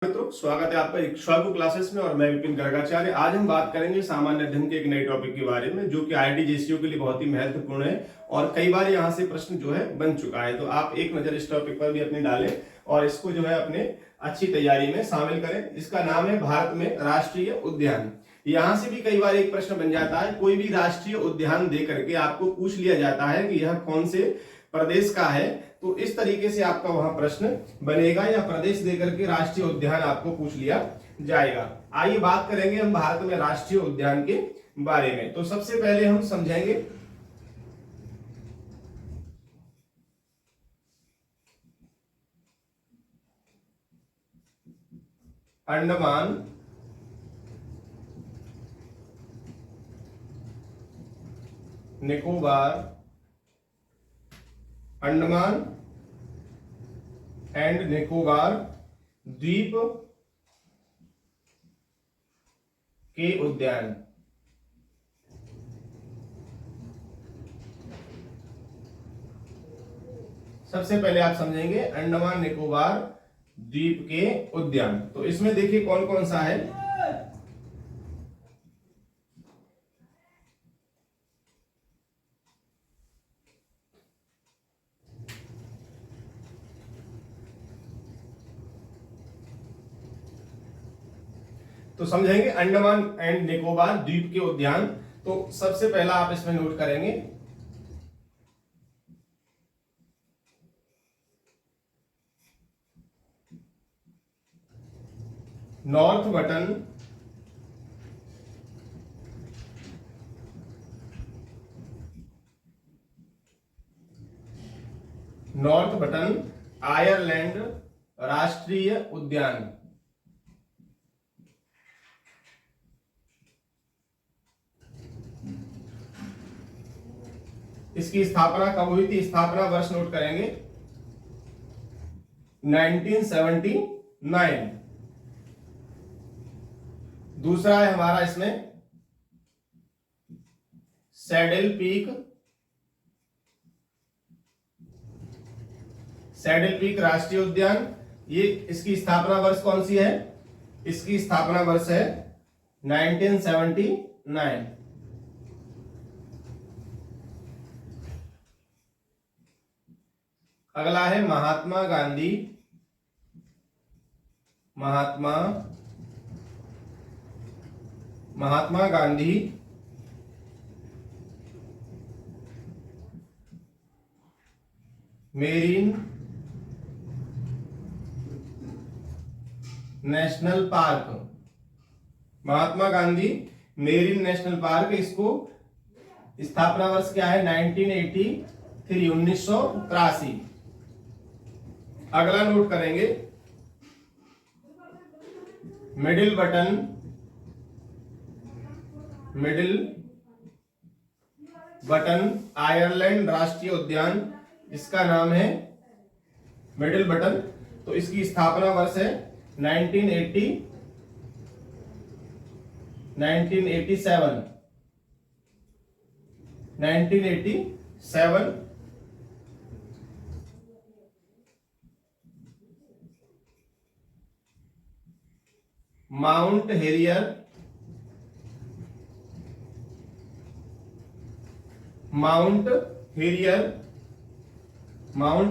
मित्रों, स्वागत है आपका इक्ष्वाकु क्लासेस में और मैं विपिन गर्गाचार्य। आज हम बात करेंगे सामान्य अध्ययन के एक नए टॉपिक के बारे में जो कि आईआईटी जेसीओ के लिए बहुत ही महत्वपूर्ण है और कई बार यहाँ से प्रश्न जो है बन चुका है। तो आप एक नजर इस टॉपिक पर भी अपनी डालें और इसको जो है अपने अच्छी तैयारी में शामिल करें। इसका नाम है भारत में राष्ट्रीय उद्यान। यहाँ से भी कई बार एक प्रश्न बन जाता है, कोई भी राष्ट्रीय उद्यान दे करके आपको पूछ लिया जाता है कि यह कौन से प्रदेश का है, तो इस तरीके से आपका वहां प्रश्न बनेगा या प्रदेश देकर के राष्ट्रीय उद्यान आपको पूछ लिया जाएगा। आइए बात करेंगे हम भारत में राष्ट्रीय उद्यान के बारे में। तो सबसे पहले हम समझेंगे अंडमान निकोबार, अंडमान एंड निकोबार द्वीप के उद्यान। सबसे पहले आप समझेंगे अंडमान निकोबार द्वीप के उद्यान। तो इसमें देखिए कौन कौन सा है। तो समझेंगे अंडमान एंड निकोबार द्वीप के उद्यान। तो सबसे पहला आप इसमें नोट करेंगे नॉर्थ बटन आयरलैंड राष्ट्रीय उद्यान। इसकी स्थापना कब हुई थी? स्थापना वर्ष नोट करेंगे 1979। दूसरा है हमारा इसमें सैडल पीक राष्ट्रीय उद्यान। ये इसकी स्थापना वर्ष कौन सी है? इसकी स्थापना वर्ष है 1979। अगला है Mahatma Gandhi marine national park. Mahatma Gandhi marine national park, इसको स्थापना वर्ष क्या है? 1983, 1983। अगला नोट करेंगे मिडिल बटन आयरलैंड राष्ट्रीय उद्यान। इसका नाम है मिडिल बटन। तो इसकी स्थापना वर्ष है 1987। Mount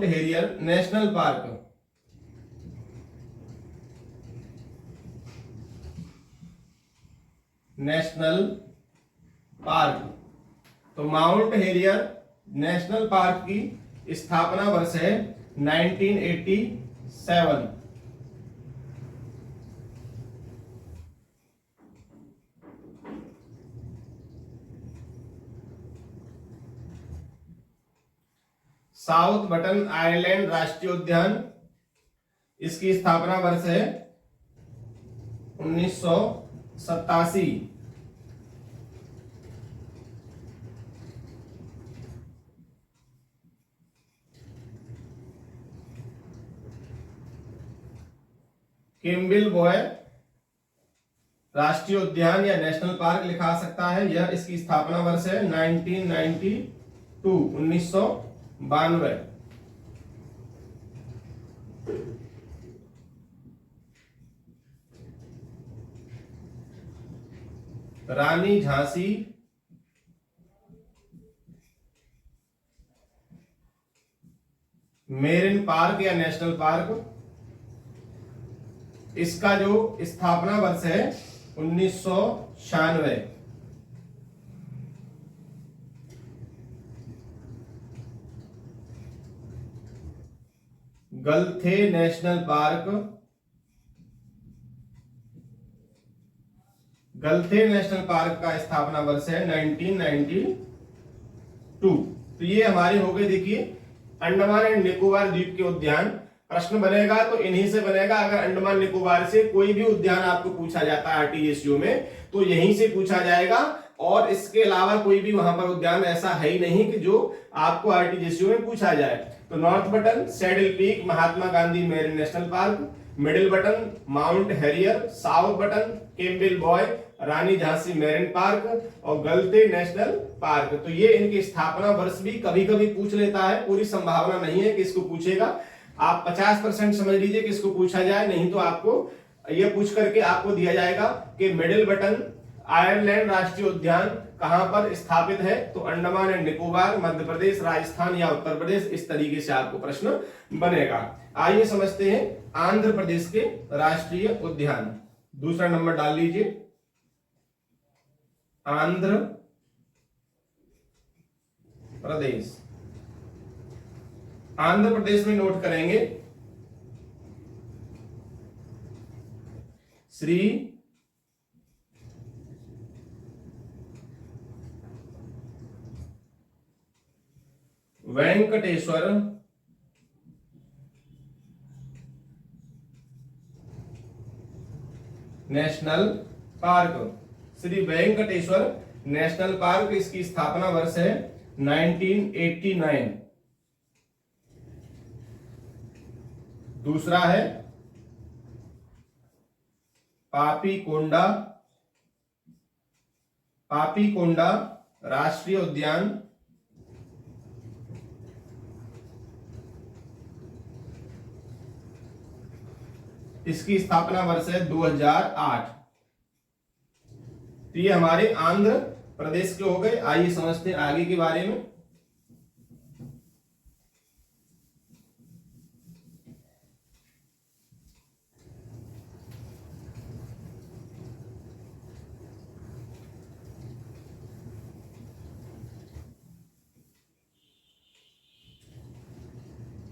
harrier national park. तो माउंट हेरियर नेशनल पार्क की स्थापना वर्ष है 1987। साउथ बटन आयरलैंड राष्ट्रीय उद्यान, इसकी स्थापना वर्ष है 1987। किम्बिल बॉय राष्ट्रीय उद्यान या नेशनल पार्क लिखा सकता है, यह इसकी स्थापना वर्ष है 1992। रानी झांसी मेरिन पार्क या नेशनल पार्क, इसका जो स्थापना वर्ष है 1996। गलथे नेशनल पार्क, गलथे नेशनल पार्क का स्थापना वर्ष है 1992। तो ये हमारे हो गए, देखिए अंडमान एंड निकोबार द्वीप के उद्यान। प्रश्न बनेगा तो इन्हीं से बनेगा। अगर अंडमान निकोबार से कोई भी उद्यान आपको पूछा जाता है आरटीजीएसयू में, तो यहीं से पूछा जाएगा। और इसके अलावा कोई भी वहां पर उद्यान ऐसा है ही नहीं कि जो आपको आरटीजीएसयू में पूछा जाए। तो North Button Saddle Peak Mahatma Gandhi Marine National Park, Middle Button Mount Harriet, South Button Campbell Bay Rani Jhansi Marine Park और गलते नेशनल पार्क। तो ये इनकी स्थापना वर्ष भी कभी कभी पूछ लेता है, पूरी संभावना नहीं है कि इसको पूछेगा। आप 50% समझ लीजिए कि इसको पूछा जाए, नहीं तो आपको ये पूछ करके आपको दिया जाएगा कि मिडिल बटन आयरलैंड राष्ट्रीय उद्यान कहां पर स्थापित है। तो अंडमान एंड निकोबार, मध्य प्रदेश, राजस्थान या उत्तर प्रदेश, इस तरीके से आपको प्रश्न बनेगा। आइए समझते हैं आंध्र प्रदेश के राष्ट्रीय उद्यान। दूसरा नंबर डाल लीजिए, आंध्र प्रदेश। आंध्र प्रदेश में नोट करेंगे Shri Venkateswara national park. Shri Venkateswara national park, इसकी स्थापना वर्ष है 1989। दूसरा है पापीकोंडा, पापीकोंडा राष्ट्रीय उद्यान, इसकी स्थापना वर्ष है 2008। तो ये हमारे आंध्र प्रदेश के हो गए। आइए समझते हैं आगे के बारे में।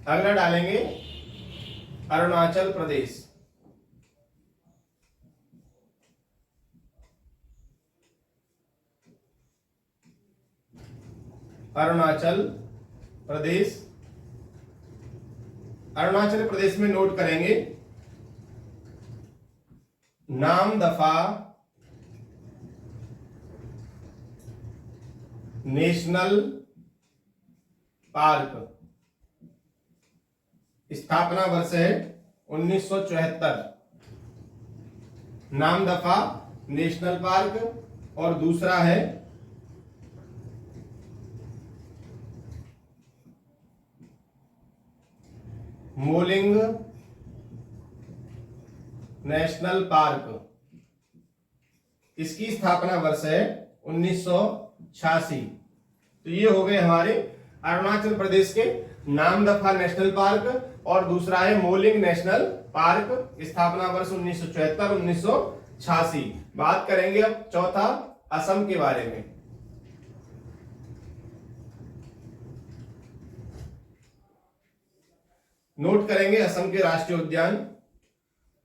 अगला डालेंगे अरुणाचल प्रदेश। अरुणाचल प्रदेश, अरुणाचल प्रदेश में नोट करेंगे नामदफा नेशनल पार्क, स्थापना वर्ष है 1974। नामदफा नेशनल पार्क और दूसरा है मोलिंग नेशनल पार्क, इसकी स्थापना वर्ष है 1986। तो ये हो गए हमारे अरुणाचल प्रदेश के नामदफा नेशनल पार्क और दूसरा है मोलिंग नेशनल पार्क, स्थापना वर्ष 1974-1986। बात करेंगे अब चौथा असम के बारे में। नोट करेंगे असम के राष्ट्रीय उद्यान,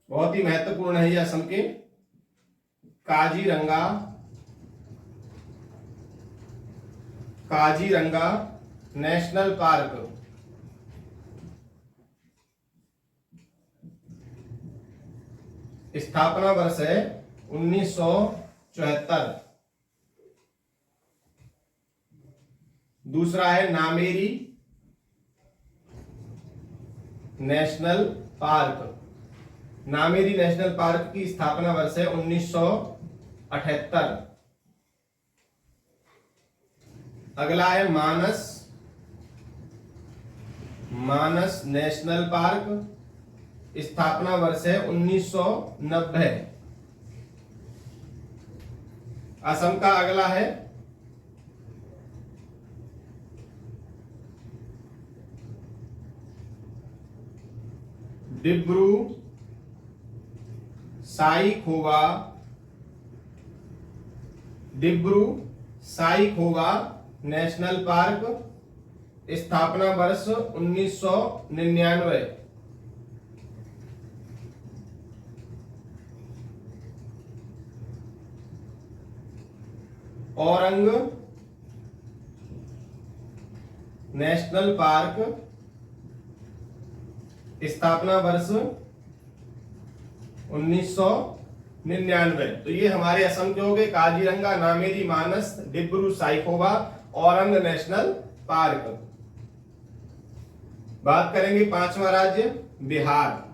बहुत ही महत्वपूर्ण है ये असम के। काजीरंगा, काजीरंगा नेशनल पार्क, स्थापना वर्ष है 1974। दूसरा है Nameri national park, Nameri national park की स्थापना वर्ष है 1978। अगला है मानस, मानस नेशनल पार्क, स्थापना वर्ष है 1990। असम का अगला है डिब्रू साइखोवा। डिब्रू साइखोवा नेशनल पार्क, स्थापना वर्ष 1999। औरंग नेशनल पार्क, स्थापना वर्ष 1999। तो ये हमारे असम के हो गए काजीरंगा, नामेरी, मानस, डिब्रू साइखोवा, औरंग नेशनल पार्क। बात करेंगे पांचवा राज्य बिहार।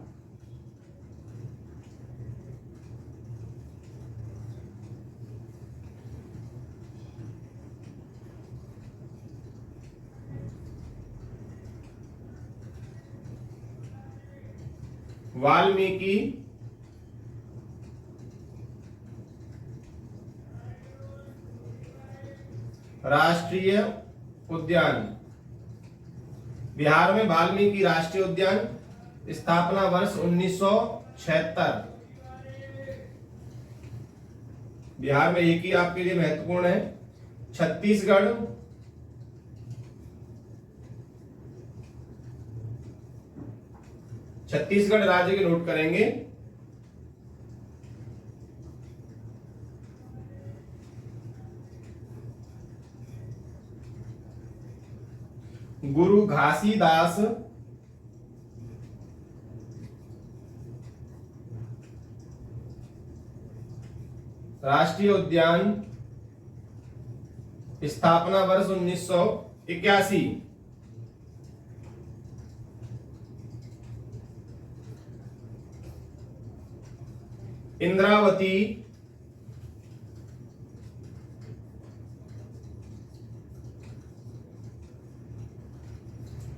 वाल्मीकि राष्ट्रीय उद्यान। बिहार में वाल्मीकि राष्ट्रीय उद्यान, स्थापना वर्ष 1976। बिहार में एक ही आपके लिए महत्वपूर्ण है। छत्तीसगढ़ छत्तीसगढ़ राज्य के नोट करेंगे। गुरु घासीदास राष्ट्रीय उद्यान, स्थापना वर्ष 1981। इंद्रावती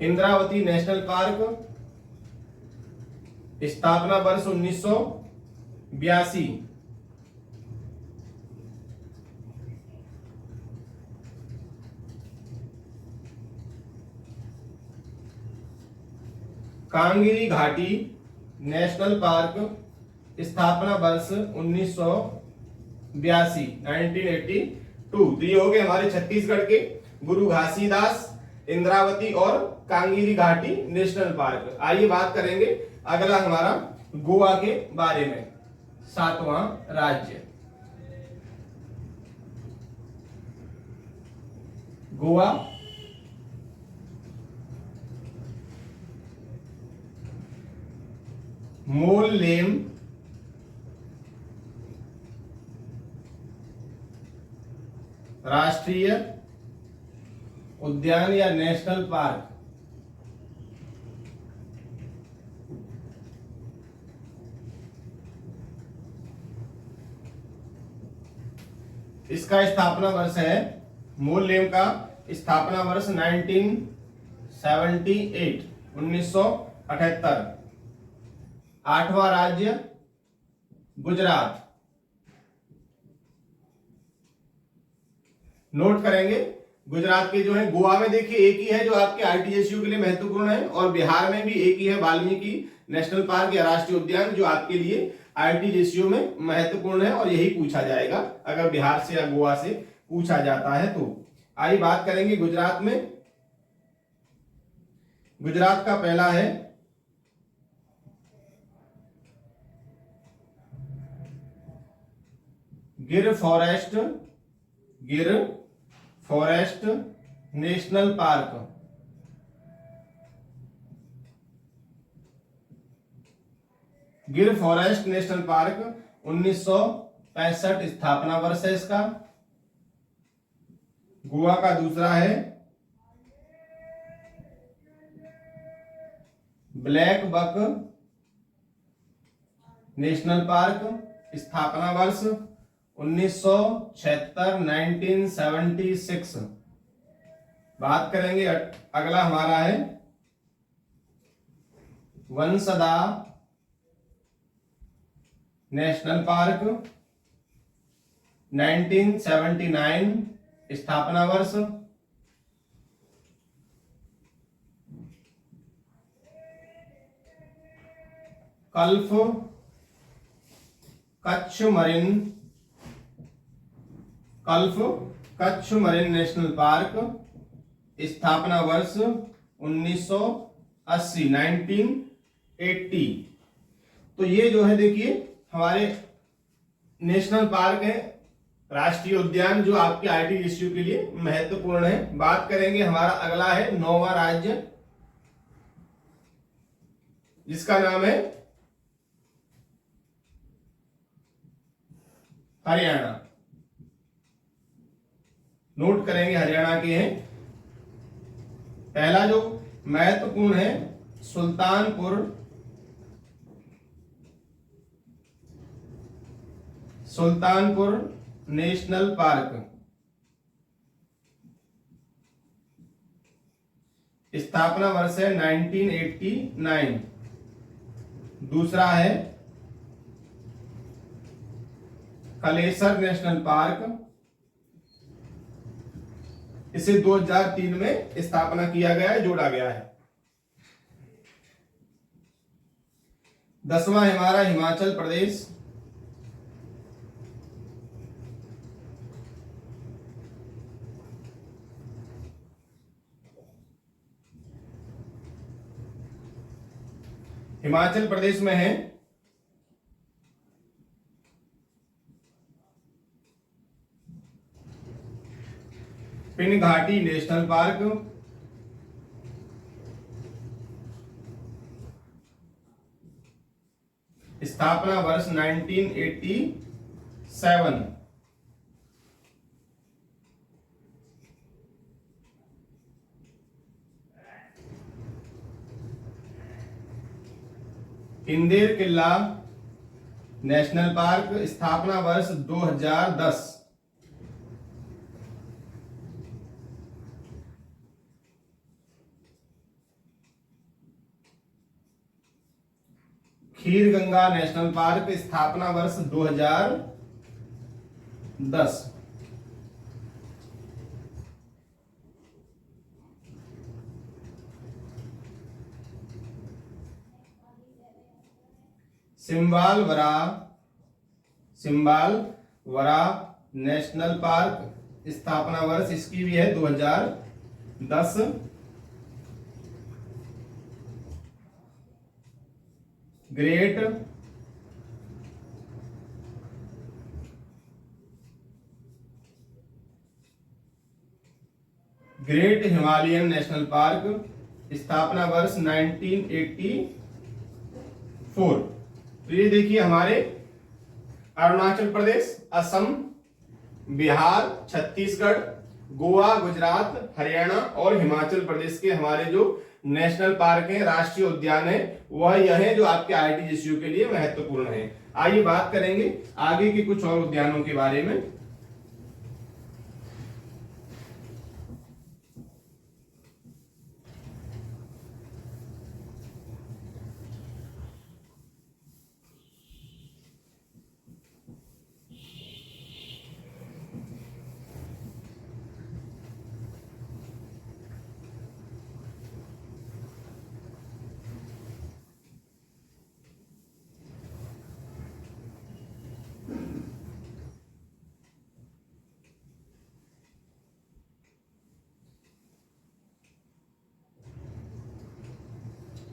इंद्रावती नेशनल पार्क, स्थापना वर्ष 1982। कांगेरी घाटी नेशनल पार्क, स्थापना वर्ष 1982 1982। तो ये हो गए हमारे छत्तीसगढ़ के गुरु घासीदास, इंद्रावती और कांगेरी घाटी नेशनल पार्क। आइए बात करेंगे अगला हमारा गोवा के बारे में, सातवां राज्य गोवा। मोल्लेम राष्ट्रीय उद्यान या नेशनल पार्क, इसका स्थापना वर्ष है, मोल्लेम का स्थापना वर्ष 1978 1978। आठवां राज्य गुजरात। नोट करेंगे गुजरात के जो है, गोवा में देखिए एक ही है जो आपके आरटीजेसीयू के लिए महत्वपूर्ण है, और बिहार में भी एक ही है वाल्मीकि नेशनल पार्क या राष्ट्रीय उद्यान जो आपके लिए आरटीजेसीयू में महत्वपूर्ण है, और यही पूछा जाएगा अगर बिहार से या गोवा से पूछा जाता है तो। आइए बात करेंगे गुजरात में। गुजरात का पहला है गिर फॉरेस्ट नेशनल पार्क। गिर फॉरेस्ट नेशनल पार्क 1965 स्थापना वर्ष है इसका। गोवा का दूसरा है ब्लैक बक नेशनल पार्क, स्थापना वर्ष 1976 1976। बात करेंगे अगला हमारा है वंसदा नेशनल पार्क, 1979 स्थापना वर्ष। कल्फ कच्छ मरीन नेशनल पार्क स्थापना वर्ष 1980 1980। तो ये जो है देखिए हमारे नेशनल पार्क है, राष्ट्रीय उद्यान, जो आपके आईटीजीएसयू के लिए महत्वपूर्ण है। बात करेंगे हमारा अगला है 9वां राज्य, जिसका नाम है हरियाणा। नोट करेंगे हरियाणा के हैं। पहला जो महत्वपूर्ण है सुल्तानपुर नेशनल पार्क, स्थापना वर्ष है 1989। दूसरा है कलेसर नेशनल पार्क, इसे 2003 में स्थापना किया गया है, जोड़ा गया है। 10वां है हमारा हिमाचल प्रदेश, हिमाचल प्रदेश में है पिनघाटी नेशनल पार्क, स्थापना वर्ष 1987। किंदेर किला नेशनल पार्क, स्थापना वर्ष 2010। खीर गंगा नेशनल पार्क, स्थापना वर्ष 2010। सिम्बालवरा नेशनल पार्क, स्थापना वर्ष इसकी भी है 2010। ग्रेट हिमालयन नेशनल पार्क, स्थापना वर्ष 1984। तो ये देखिए हमारे अरुणाचल प्रदेश, असम, बिहार, छत्तीसगढ़, गोवा, गुजरात, हरियाणा और हिमाचल प्रदेश के हमारे जो नेशनल पार्क है, राष्ट्रीय उद्यान है, वह यह है जो आपके आईटीजीएसयू के लिए महत्वपूर्ण है। आइए बात करेंगे आगे के कुछ और उद्यानों के बारे में।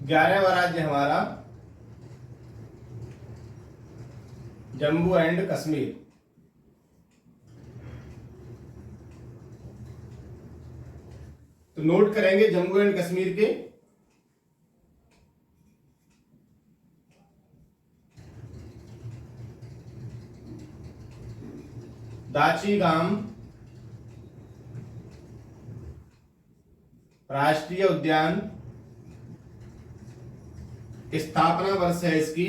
ग्यारहवां राज्य हमारा जम्मू एंड कश्मीर। तो नोट करेंगे जम्मू एंड कश्मीर के दाचीगाम राष्ट्रीय उद्यान, स्थापना वर्ष है इसकी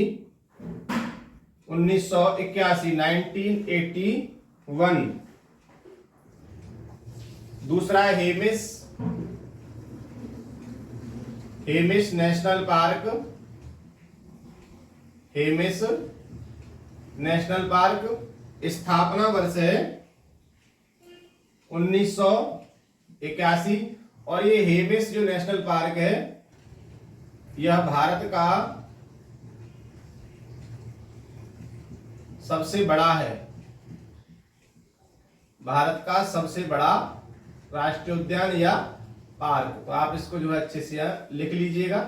1981 1981। दूसरा है Hemis national park, Hemis national park, स्थापना वर्ष है 1981 और ये हेमिस जो नेशनल पार्क है यह भारत का सबसे बड़ा है, भारत का सबसे बड़ा राष्ट्रीय उद्यान या पार्क। तो आप इसको जो है अच्छे से यहां लिख लीजिएगा।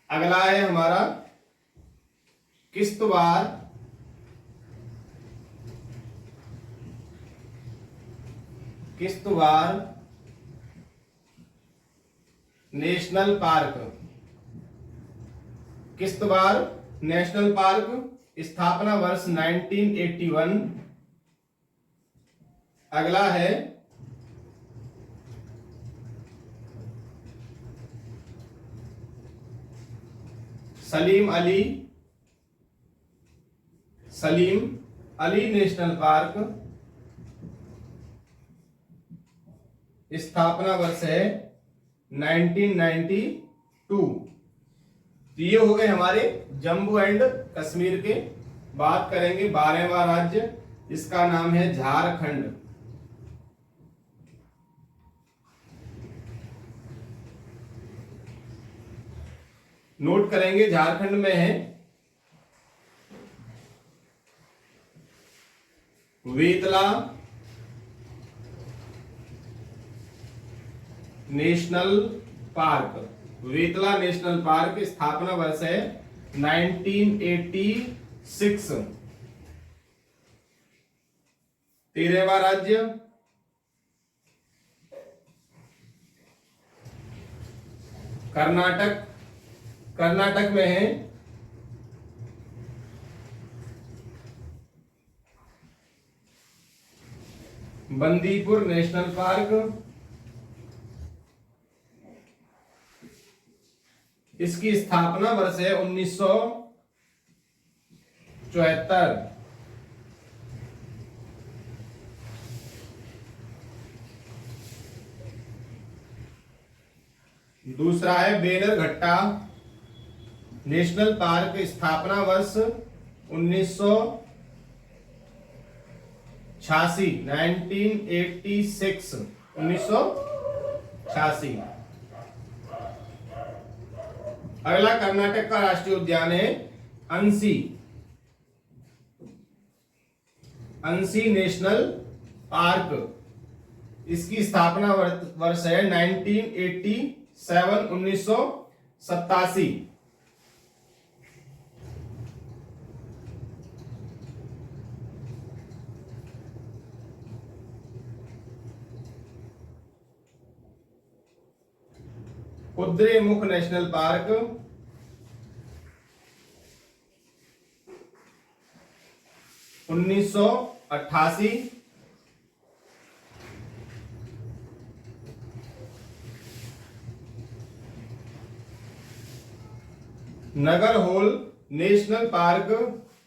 अगला है हमारा Kishtwar national park. Kishtwar national park स्थापना वर्ष 1981। अगला है सलीम अली नेशनल पार्क। स्थापना वर्ष है 1992। तो ये हो गए हमारे जम्मू एंड कश्मीर के। बात करेंगे 12वां राज्य, इसका नाम है झारखंड। नोट करेंगे झारखंड में है वेतला नेशनल पार्क। वेतला नेशनल पार्क स्थापना वर्ष है 1986। 13वां राज्य कर्नाटक में है बंदीपुर नेशनल पार्क। इसकी स्थापना वर्ष है 1974। दूसरा है बेलरघट्टा नेशनल पार्क। स्थापना वर्ष 1986 1986। अगला कर्नाटक का राष्ट्रीय उद्यान है अंसी नेशनल पार्क। इसकी स्थापना वर्ष है 1987। Kudremukh national park. उन्नीस सौ 88। Nagarhole national park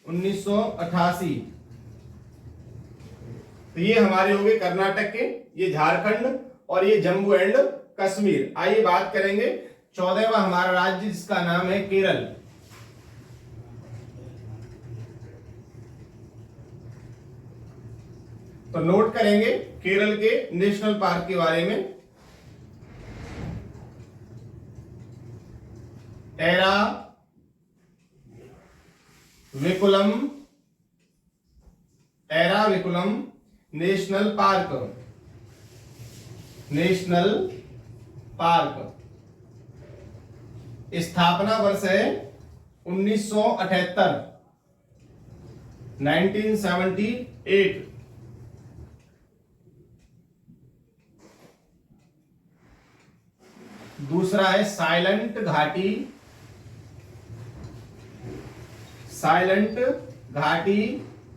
1988। तो ये हमारे हो गए कर्नाटक के, ये झारखंड और ये जम्मू एंड कश्मीर। आइए बात करेंगे 14वां हमारा राज्य जिसका नाम है केरल। तो नोट करेंगे केरल के नेशनल पार्क के बारे में। Eravikulam national park. स्थापना वर्ष है 1978 1978। दूसरा है साइलेंट घाटी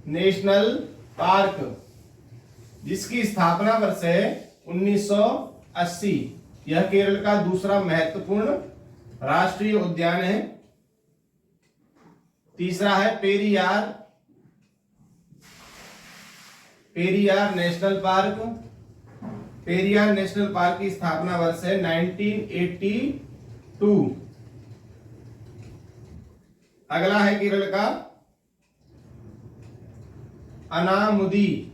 नेशनल पार्क, जिसकी स्थापना वर्ष है 1980। यह केरल का दूसरा महत्वपूर्ण राष्ट्रीय उद्यान है। तीसरा है Periyar national park. Periyar national park की स्थापना वर्ष है 1982। अगला है केरल का अनामुदी,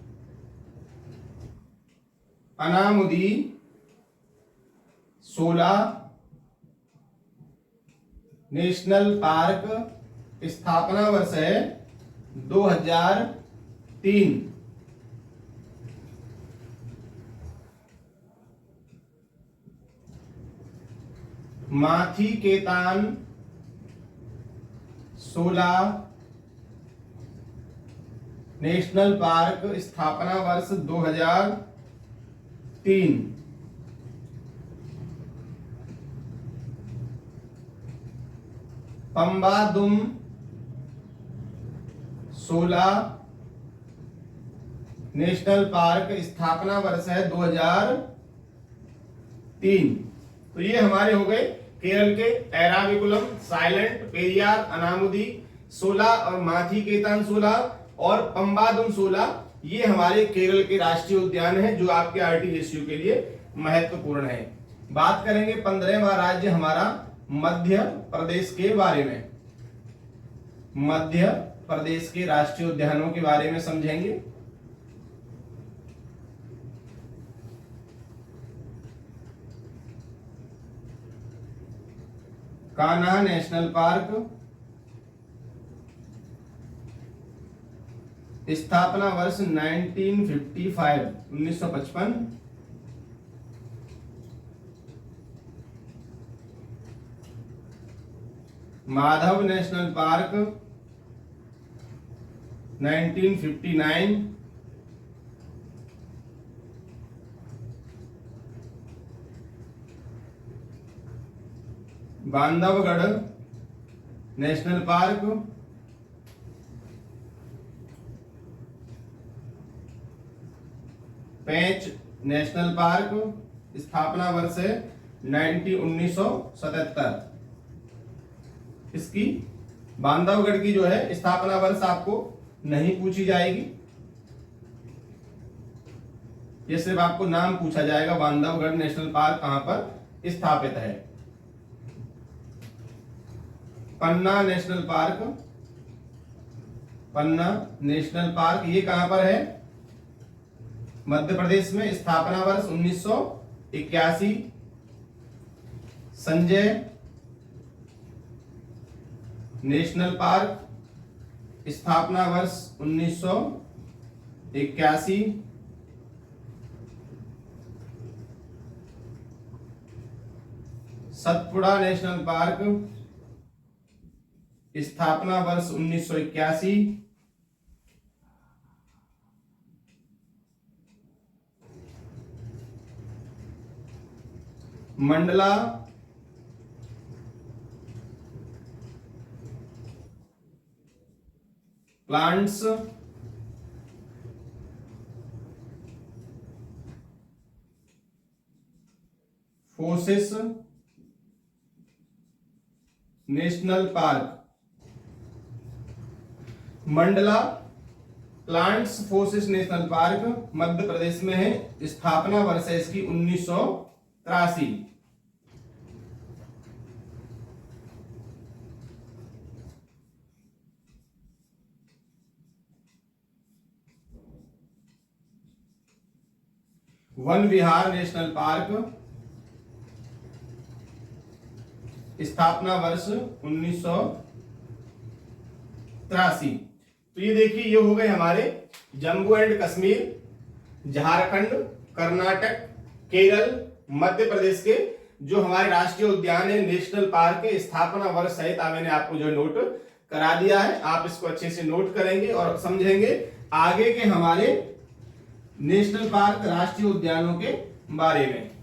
अनामुदी 16 नेशनल पार्क, स्थापना वर्ष है 2003। माथी केतान 16 नेशनल पार्क, स्थापना वर्ष 2003। पंबादुम 16 नेशनल पार्क, स्थापना वर्ष है 2003। तो ये हमारे हो गए केरल के एराविकुलम, साइलेंट, पेरियार, अनामुदी 16 और माथी केतान 16 और पंबादुम 16। ये हमारे केरल के राष्ट्रीय उद्यान हैं जो आपके आरटीजीएसयू के लिए महत्वपूर्ण है। बात करेंगे 15वां राज्य हमारा मध्य प्रदेश के बारे में। मध्य प्रदेश के राष्ट्रीय उद्यानों के बारे में समझेंगे। कान्हा नेशनल पार्क, स्थापना वर्ष 1955। Madhav National Park 1959। Bandhavgarh National Park Pench National park, स्थापना वर्ष है 1977। इसकी बांधवगढ़ की जो है स्थापना वर्ष आपको नहीं पूछी जाएगी, ये सिर्फ आपको नाम पूछा जाएगा बांधवगढ़ नेशनल पार्क कहां पर स्थापित है। पन्ना नेशनल पार्क, पन्ना नेशनल पार्क ये कहां पर है? मध्य प्रदेश में, स्थापना वर्ष 1981। संजय नेशनल पार्क, स्थापना वर्ष 1981। सतपुड़ा नेशनल पार्क, स्थापना वर्ष 1981। Mandla Plants Fossils National Park. Mandla Plants Fossils National Park Madhya Pradesh में है, स्थापना वर्ष है इसकी 1983। वन विहार नेशनल पार्क, स्थापना वर्ष 1983। तो ये देखिए, ये हो गए हमारे जम्मू एंड कश्मीर, झारखंड, कर्नाटक, केरल, मध्य प्रदेश के जो हमारे राष्ट्रीय उद्यान है, नेशनल पार्क के स्थापना वर्ष सहित मैंने आपको जो नोट करा दिया है। आप इसको अच्छे से नोट करेंगे और समझेंगे आगे के हमारे नेशनल पार्क, राष्ट्रीय उद्यानों के बारे में।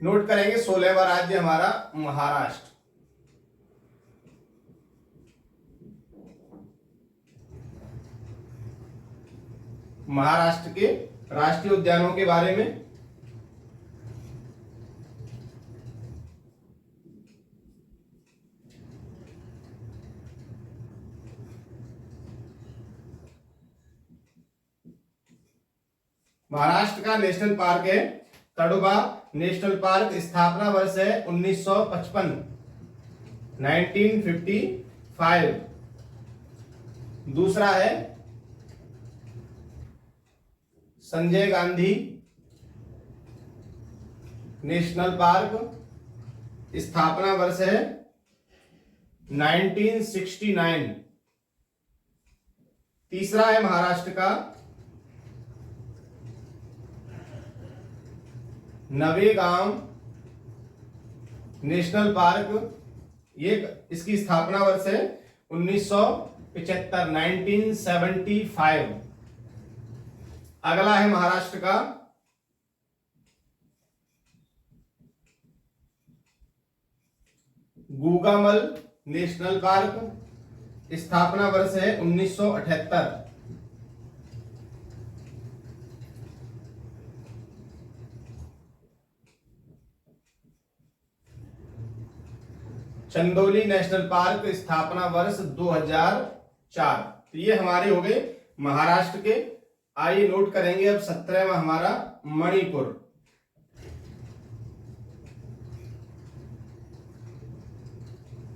नोट करेंगे 16वां राज्य हमारा महाराष्ट्र। महाराष्ट्र के राष्ट्रीय उद्यानों के बारे में। महाराष्ट्र का नेशनल पार्क है तड़ोबा नेशनल पार्क, स्थापना वर्ष है 1955, 1955। दूसरा है संजय गांधी नेशनल पार्क, स्थापना वर्ष है 1969। तीसरा है महाराष्ट्र का नवेगांव नेशनल पार्क, ये इसकी स्थापना वर्ष है 1975, 1975। अगला है महाराष्ट्र का गूगामल नेशनल पार्क, स्थापना वर्ष है 1978। चंदौली नेशनल पार्क, स्थापना वर्ष 2004। तो ये हमारे हो गए महाराष्ट्र के। आइए नोट करेंगे अब 17वां हमारा मणिपुर।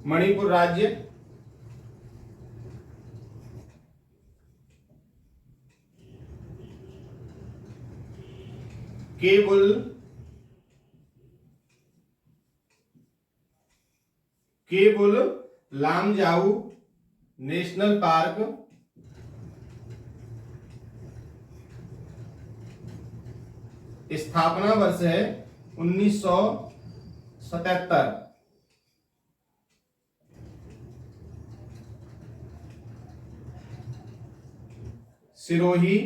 मणिपुर राज्य केवल लामजाऊ नेशनल पार्क, स्थापना वर्ष है 1977। सिरोही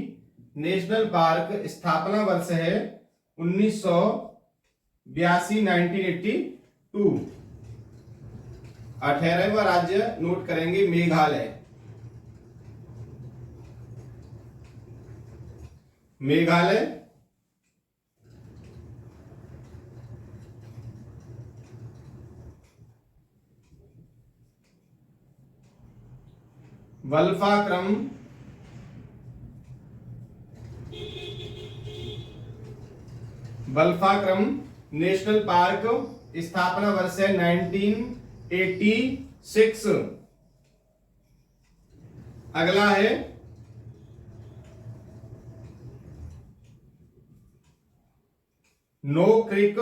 नेशनल पार्क, स्थापना वर्ष है 1982, 1982। 18वां राज्य नोट करेंगे मेघालय। मेघालय बल्फाक्रम नेशनल पार्क, स्थापना वर्ष है 1986। अगला है नो क्रिक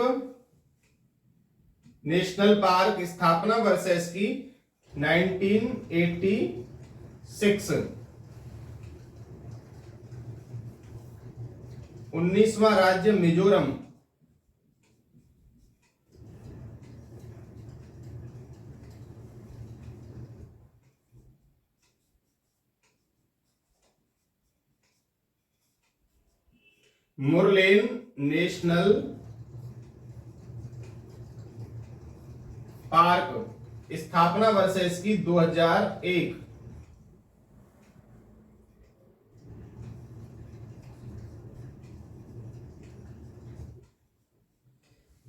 नेशनल पार्क, स्थापना वर्ष है इसकी 1986। 19वां राज्य मिजोरम। मुरलेन नेशनल पार्क, स्थापना वर्ष है इसकी 2001।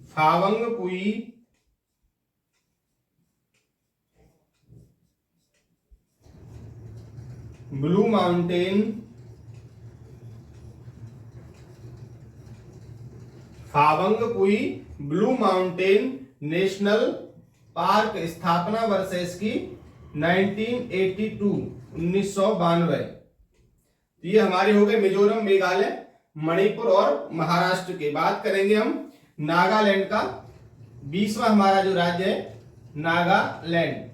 Phawngpui Blue Mountain, Phawngpui Blue Mountain National park, स्थापना वर्ष है इसकी 1982, 1992। ये हमारे हो गए मिजोरम, मेघालय, मणिपुर और महाराष्ट्र के। बात करेंगे हम नागालैंड का। 20वां हमारा जो राज्य है नागालैंड।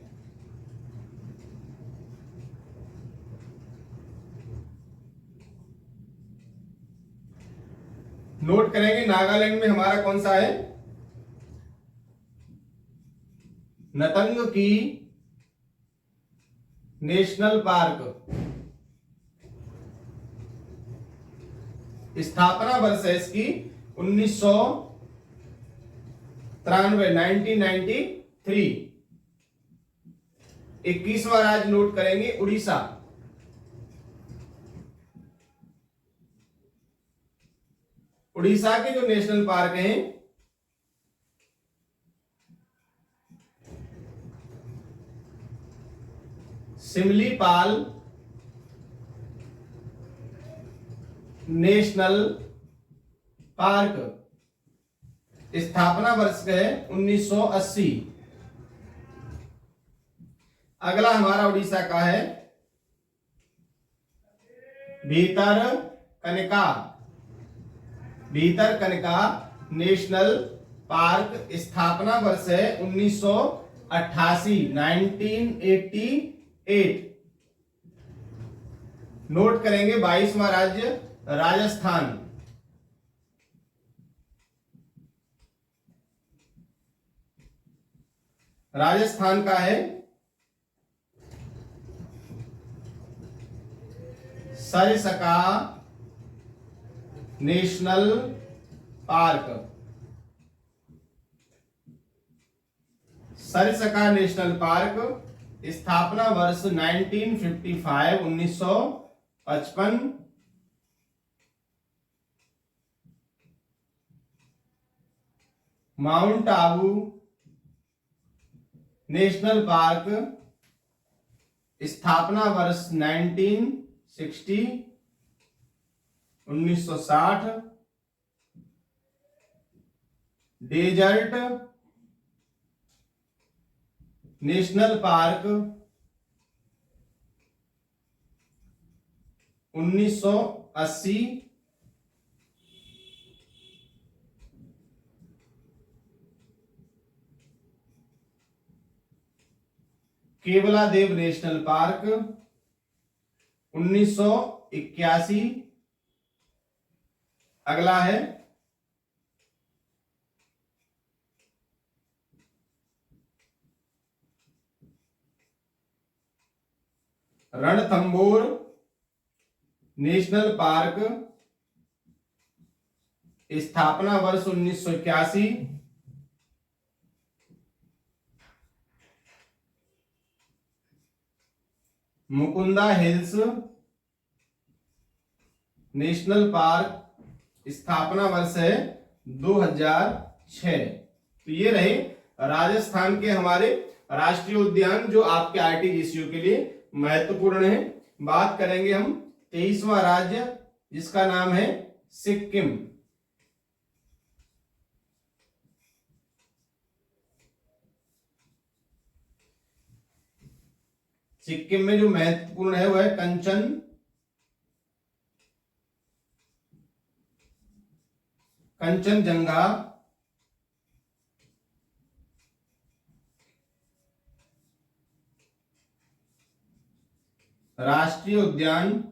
नोट करेंगे नागालैंड में हमारा कौन सा है, नतंग की नेशनल पार्क, स्थापना वर्ष है इसकी 1993, 1993। 21वां राज्य नोट करेंगे उड़ीसा। उड़ीसा के जो नेशनल पार्क हैं सिमलीपाल नेशनल पार्क, स्थापना वर्ष है 1980। अगला हमारा उड़ीसा का है भितरकनिका, भितरकनिका नेशनल पार्क, स्थापना वर्ष है 1988, 1988। नोट करेंगे 22वां राज्य राजस्थान, राजस्थान का है Sariska national park, Sariska national park, स्थापना वर्ष 1955, 1955। माउंट आबू नेशनल पार्क, स्थापना वर्ष 1960, 1960। Desert national park 1980। Keoladeo national park 1981। अगला है रणथंबोर नेशनल पार्क, स्थापना वर्ष 1981। मुकुंदा हिल्स नेशनल पार्क, स्थापना वर्ष है 2006। तो ये रहे राजस्थान के हमारे राष्ट्रीय उद्यान जो आपके आरटीजीएसयू के लिए महत्वपूर्ण है। बात करेंगे हम 23वां राज्य जिसका नाम है सिक्किम। सिक्किम में जो महत्वपूर्ण है वह है कंचनजंगा राष्ट्रीय उद्यान,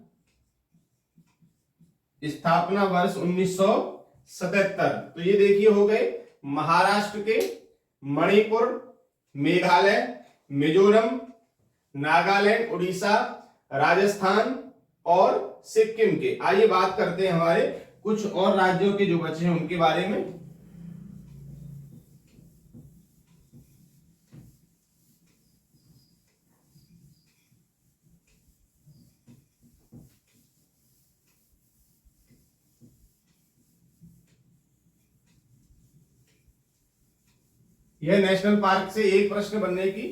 स्थापना वर्ष 1977। तो ये देखिए हो गए महाराष्ट्र के, मणिपुर, मेघालय, मिजोरम, नागालैंड, उड़ीसा, राजस्थान और सिक्किम के। आइए बात करते हैं हमारे कुछ और राज्यों के जो बचे हैं उनके बारे में। यह नेशनल पार्क से एक प्रश्न बनने की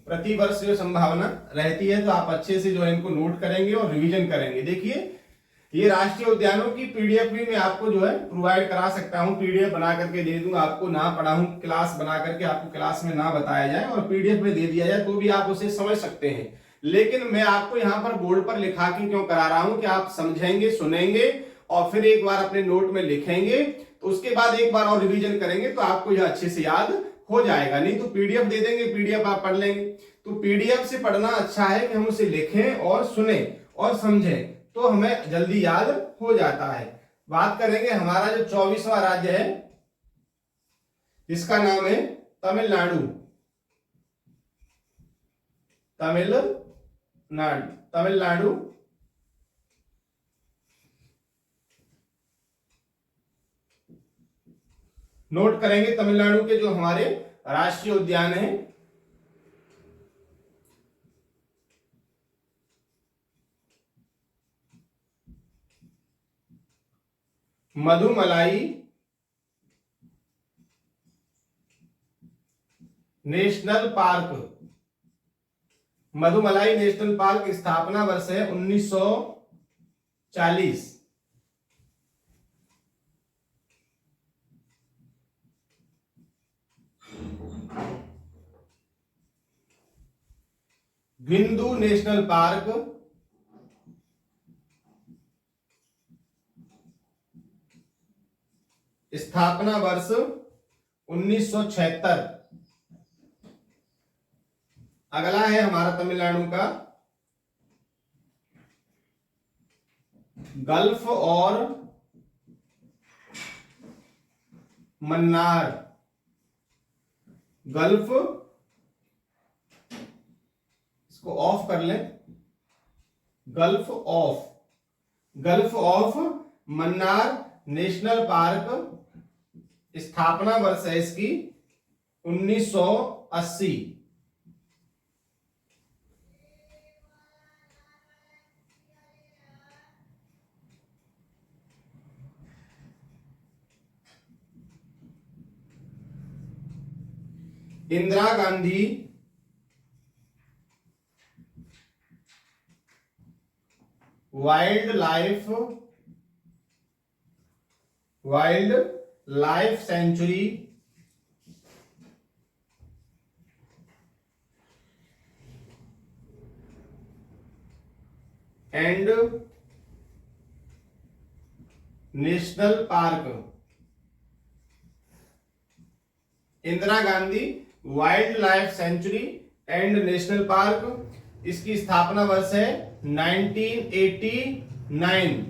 प्रति वर्ष जो संभावना रहती है, तो आप अच्छे से जो है इनको नोट करेंगे और रिवीजन करेंगे। देखिए ये राष्ट्रीय उद्यानों की पीडीएफ भी मैं आपको जो है प्रोवाइड करा सकता हूं, पीडीएफ बना करके दे दूंगा आपको, ना पढ़ाऊं क्लास बना करके आपको क्लास में ना बताया जाए और पीडीएफ में दे दिया जाए तो भी आप उसे समझ सकते हैं। लेकिन मैं आपको यहाँ पर बोर्ड पर लिखा के क्यों करा रहा हूं कि आप समझेंगे, सुनेंगे और फिर एक बार अपने नोट में लिखेंगे, तो उसके बाद एक बार और रिवीजन करेंगे तो आपको यह अच्छे से याद हो जाएगा। नहीं तो पीडीएफ दे देंगे, पीडीएफ आप पढ़ लेंगे। तो पीडीएफ से पढ़ना अच्छा है कि हम उसे लिखें और सुने और समझें, तो हमें जल्दी याद हो जाता है। बात करेंगे हमारा जो 24वां राज्य है जिसका नाम है तमिलनाडु। तमिलनाडु नोट करेंगे तमिलनाडु के जो हमारे राष्ट्रीय उद्यान हैं। Mudumalai national park. Mudumalai national park स्थापना वर्ष है 1940। बिंदु नेशनल पार्क स्थापना वर्ष 1976। अगला है हमारा तमिलनाडु का गल्फ और मन्नार। गल्फ, इसको ऑफ कर लें, gulf of Mannar national park स्थापना वर्ष है इसकी 1980। Indira Gandhi wild life sanctuary and national park. Indira Gandhi wild life sanctuary and national park, इसकी स्थापना वर्ष है 1989।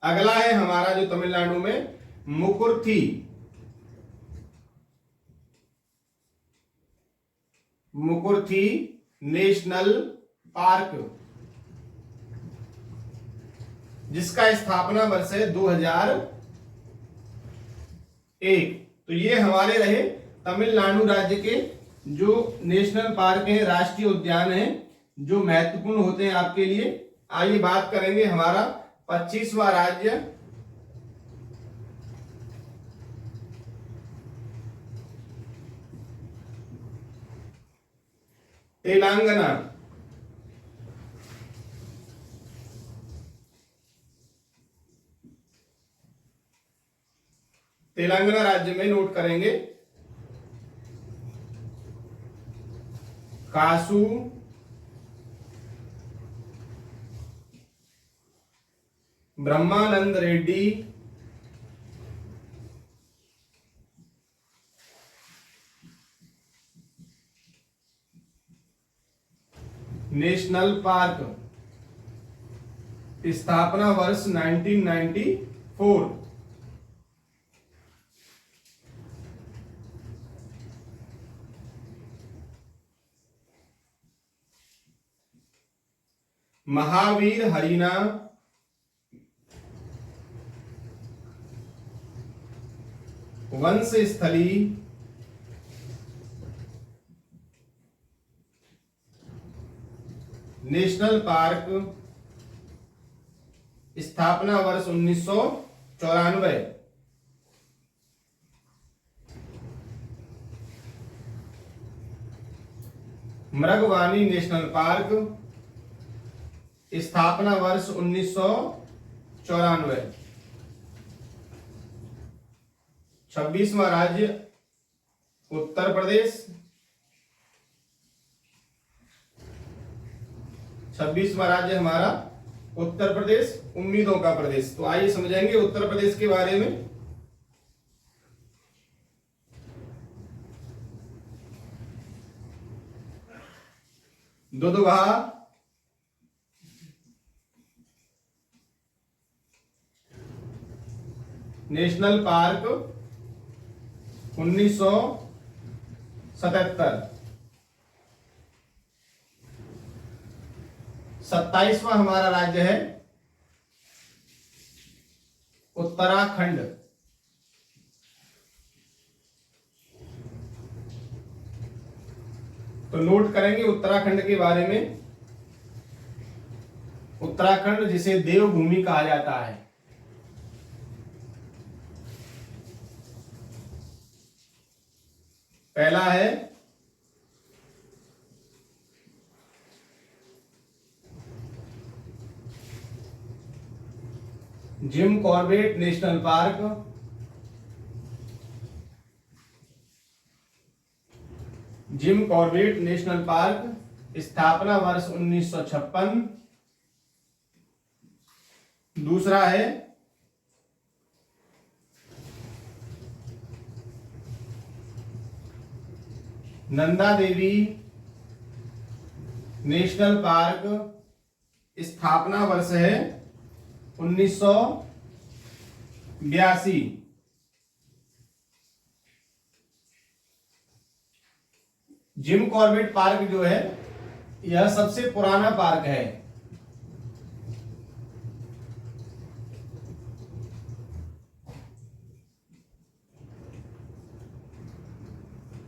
अगला है हमारा जो तमिलनाडु में मुकुर्थी नेशनल पार्क, जिसका स्थापना वर्ष है 2001। तो ये हमारे रहे तमिलनाडु राज्य के जो नेशनल पार्क हैं, राष्ट्रीय उद्यान हैं, जो महत्वपूर्ण होते हैं आपके लिए। आइए बात करेंगे हमारा 25वां राज्य तेलंगाना। तेलंगाना राज्य में नोट करेंगे कासू ब्रह्मानंद रेड्डी नेशनल पार्क, स्थापना वर्ष 1994। महावीर हरीना वंश स्थली नेशनल पार्क, स्थापना वर्ष 1994। मृगवानी नेशनल पार्क, स्थापना वर्ष 1994। 26वां राज्य उत्तर प्रदेश। 26वां राज्य हमारा उत्तर प्रदेश, उम्मीदों का प्रदेश। तो आइए समझेंगे उत्तर प्रदेश के बारे में। Dudhwa national park 1977। 27वां हमारा राज्य है उत्तराखंड। तो नोट करेंगे उत्तराखंड के बारे में। उत्तराखंड जिसे देवभूमि कहा जाता है। पहला है Jim Corbett national park, Jim Corbett national park, स्थापना वर्ष 1956। दूसरा है नंदा देवी नेशनल पार्क, स्थापना वर्ष है 1982। जिम कॉर्बेट पार्क जो है यह सबसे पुराना पार्क है।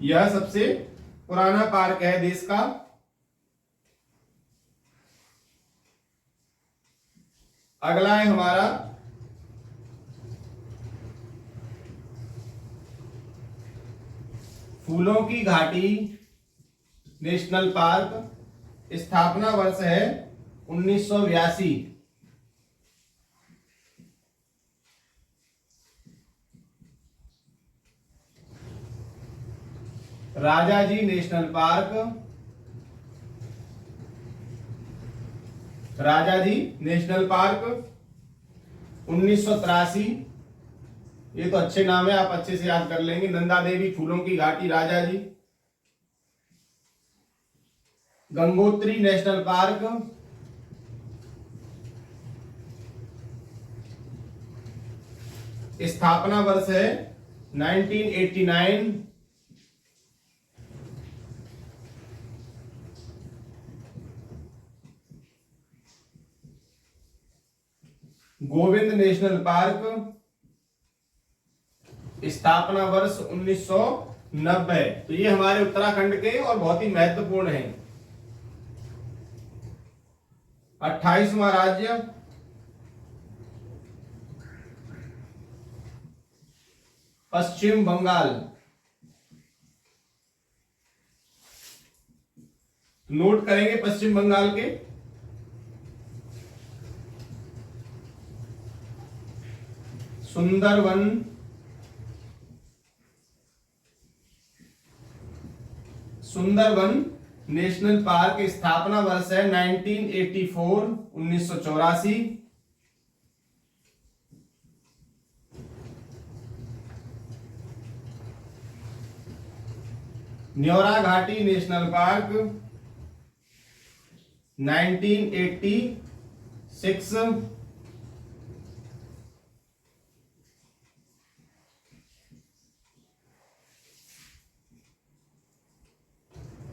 यह सबसे पुराना पार्क है देश का। अगला है हमारा फूलों की घाटी नेशनल पार्क, स्थापना वर्ष है 1982। Rajaji national park, Rajaji national park 1983। ये तो अच्छे नाम है, आप अच्छे से याद कर लेंगे। नंदा देवी, फूलों की घाटी, राजाजी। गंगोत्री नेशनल पार्क, स्थापना वर्ष है 1989। गोविंद नेशनल पार्क, स्थापना वर्ष 1990। तो ये हमारे उत्तराखंड के और बहुत ही महत्वपूर्ण हैं। 28वां राज्य पश्चिम बंगाल। नोट करेंगे पश्चिम बंगाल के। सुंदरवन, सुंदरवन नेशनल पार्क, स्थापना वर्ष है 1984। न्योरा घाटी national park 1986।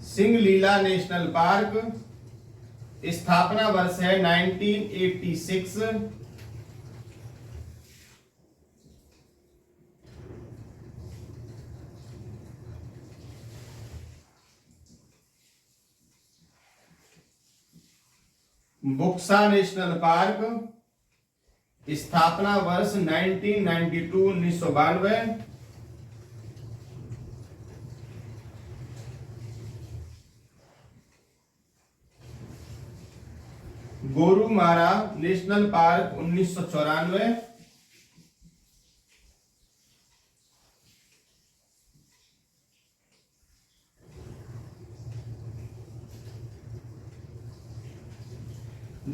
Singalila national park, स्थापना वर्ष है 1986। बुक्सा नेशनल पार्क, स्थापना वर्ष 1992। Gorumara national park 1994।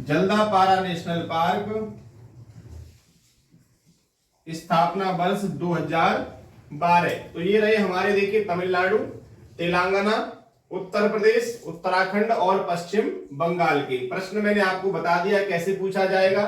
Jaldapara national park, स्थापना वर्ष 2012। तो ये रहे हमारे, देखिए, तमिलनाडु, तेलंगाना, उत्तर प्रदेश, उत्तराखंड और पश्चिम बंगाल के प्रश्न मैंने आपको बता दिया कैसे पूछा जाएगा।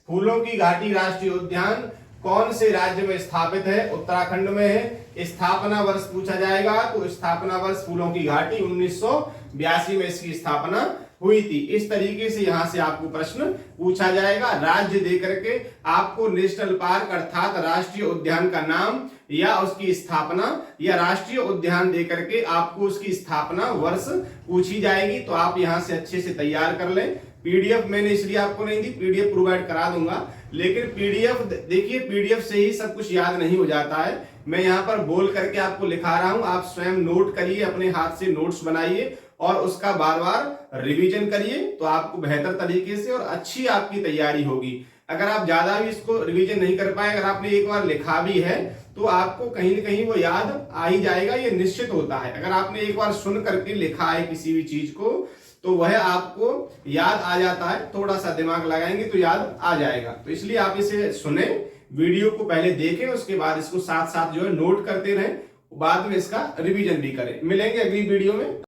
फूलों की घाटी राष्ट्रीय उद्यान कौन से राज्य में स्थापित है? उत्तराखंड में है। स्थापना वर्ष पूछा जाएगा तो स्थापना वर्ष फूलों की घाटी 1982 में इसकी स्थापना हुई थी। इस तरीके से यहां से आपको प्रश्न पूछा जाएगा। राज्य देकर के आपको नेशनल पार्क अर्थात राष्ट्रीय उद्यान का नाम या उसकी स्थापना या राष्ट्रीय उद्यान देकर के आपको उसकी स्थापना वर्ष पूछी जाएगी। तो आप यहां से अच्छे से तैयार कर लें। पीडीएफ मैंने इसलिए आपको नहीं दी, पीडीएफ प्रोवाइड करा दूंगा, लेकिन पीडीएफ देखिए, पीडीएफ से ही सब कुछ याद नहीं हो जाता है। मैं यहाँ पर बोल करके आपको लिखा रहा हूं, आप स्वयं नोट करिए, अपने हाथ से नोट्स बनाइए और उसका बार बार रिवीजन करिए, तो आपको बेहतर तरीके से और अच्छी आपकी तैयारी होगी। अगर आप ज्यादा भी इसको रिवीजन नहीं कर पाए, अगर आपने एक बार लिखा भी है तो आपको कहीं ना कहीं वो याद आ ही जाएगा, ये निश्चित होता है। अगर आपने एक बार सुन करके लिखा है किसी भी चीज को तो वह आपको याद आ जाता है, थोड़ा सा दिमाग लगाएंगे तो याद आ जाएगा। तो इसलिए आप इसे सुने, वीडियो को पहले देखें, उसके बाद इसको साथ साथ जो है नोट करते रहें, बाद में इसका रिवीजन भी करें। मिलेंगे अगली वीडियो में।